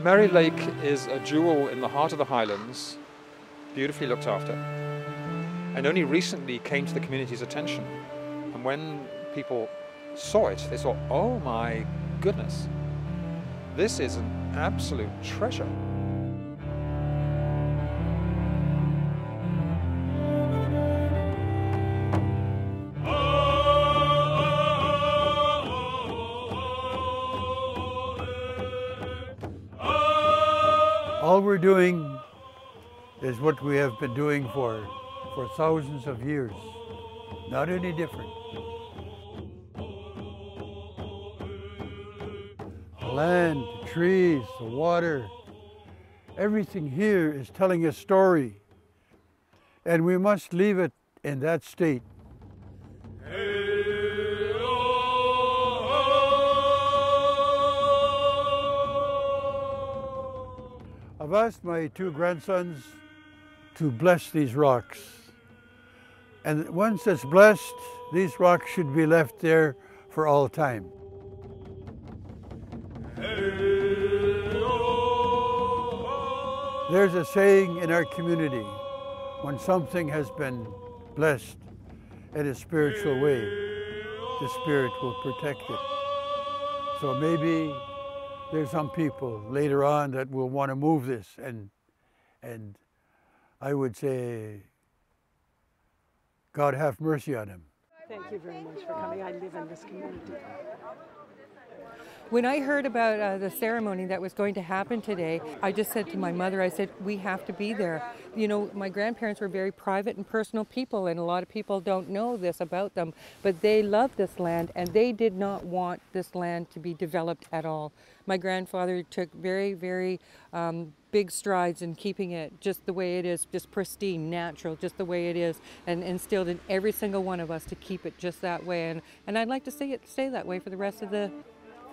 Mary Lake is a jewel in the heart of the Highlands, beautifully looked after, and only recently came to the community's attention. And when people saw it, they thought, oh my goodness, this is an absolute treasure. All we're doing is what we have been doing for thousands of years, not any different. The land, the trees, the water, everything here is telling a story, and we must leave it in that state. I've asked my two grandsons to bless these rocks. And once it's blessed, these rocks should be left there for all time. There's a saying in our community, when something has been blessed in a spiritual way, the Spirit will protect it. So maybe there's some people later on that will want to move this, and I would say, God have mercy on him. Thank you very much for coming. I live in this community. When I heard about the ceremony that was going to happen today, I just said to my mother, I said, we have to be there. You know, my grandparents were very private and personal people, and a lot of people don't know this about them, but they loved this land, and they did not want this land to be developed at all. My grandfather took very, very big strides in keeping it just the way it is, just pristine, natural, just the way it is, and instilled in every single one of us to keep it just that way. And I'd like to see it stay that way for the rest of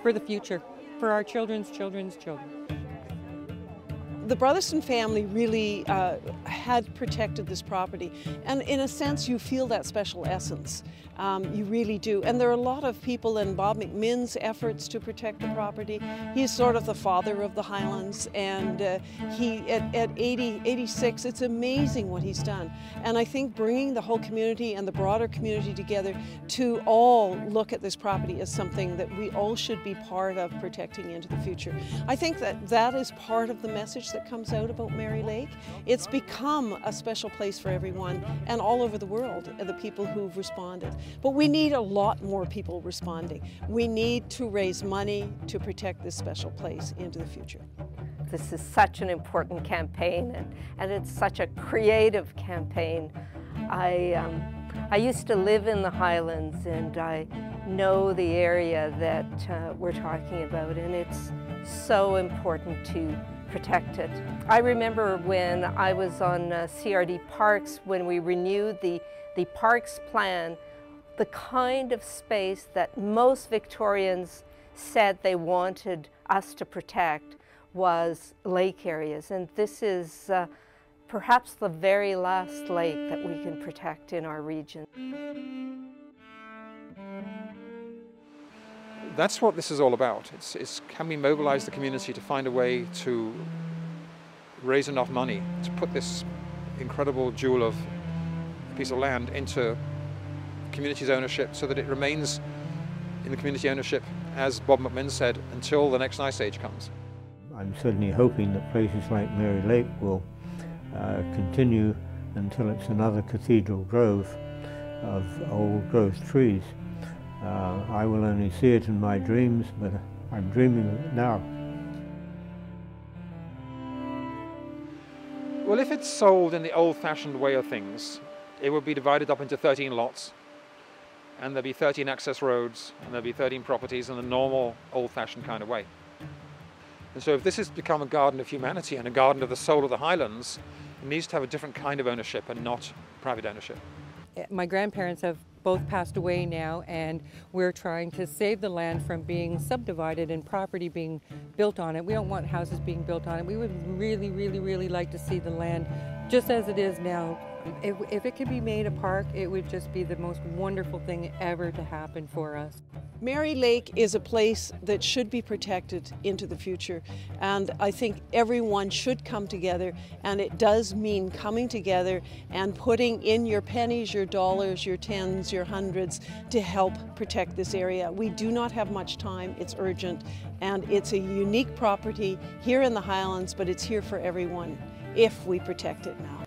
for the future, for our children's children's children. The Brotherson family really had protected this property, and in a sense you feel that special essence. You really do. And there are a lot of people in Bob McMinn's efforts to protect the property. He's sort of the father of the Highlands, and he, at 86, it's amazing what he's done. And I think bringing the whole community and the broader community together to all look at this property as something that we all should be part of protecting into the future. I think that that is part of the message that comes out about Mary Lake. It's become a special place for everyone and all over the world, the people who've responded. But we need a lot more people responding. We need to raise money to protect this special place into the future. This is such an important campaign, and it's such a creative campaign. I used to live in the Highlands, and I know the area that we're talking about, and it's so important to protect it. I remember when I was on CRD Parks, when we renewed the Parks plan, the kind of space that most Victorians said they wanted us to protect was lake areas, and this is perhaps the very last lake that we can protect in our region. That's what this is all about. It's can we mobilize the community to find a way to raise enough money to put this incredible jewel of a piece of land into community's ownership so that it remains in the community ownership, as Bob McMinn said, until the next ice age comes. I'm certainly hoping that places like Mary Lake will continue until it's another cathedral grove of old growth trees. I will only see it in my dreams, but I'm dreaming of it now. Well, if it's sold in the old-fashioned way of things, it would be divided up into 13 lots, and there'll be 13 access roads, and there'll be 13 properties in the normal old-fashioned kind of way. And so if this has become a garden of humanity and a garden of the soul of the Highlands, it needs to have a different kind of ownership and not private ownership. My grandparents have both passed away now, and we're trying to save the land from being subdivided and property being built on it. We don't want houses being built on it. We would really, really, really like to see the land just as it is now If it could be made a park, it would just be the most wonderful thing ever to happen for us. Mary Lake is a place that should be protected into the future, and I think everyone should come together, and it does mean coming together and putting in your pennies, your dollars, your tens, your hundreds to help protect this area. We do not have much time, it's urgent, and it's a unique property here in the Highlands, but it's here for everyone if we protect it now.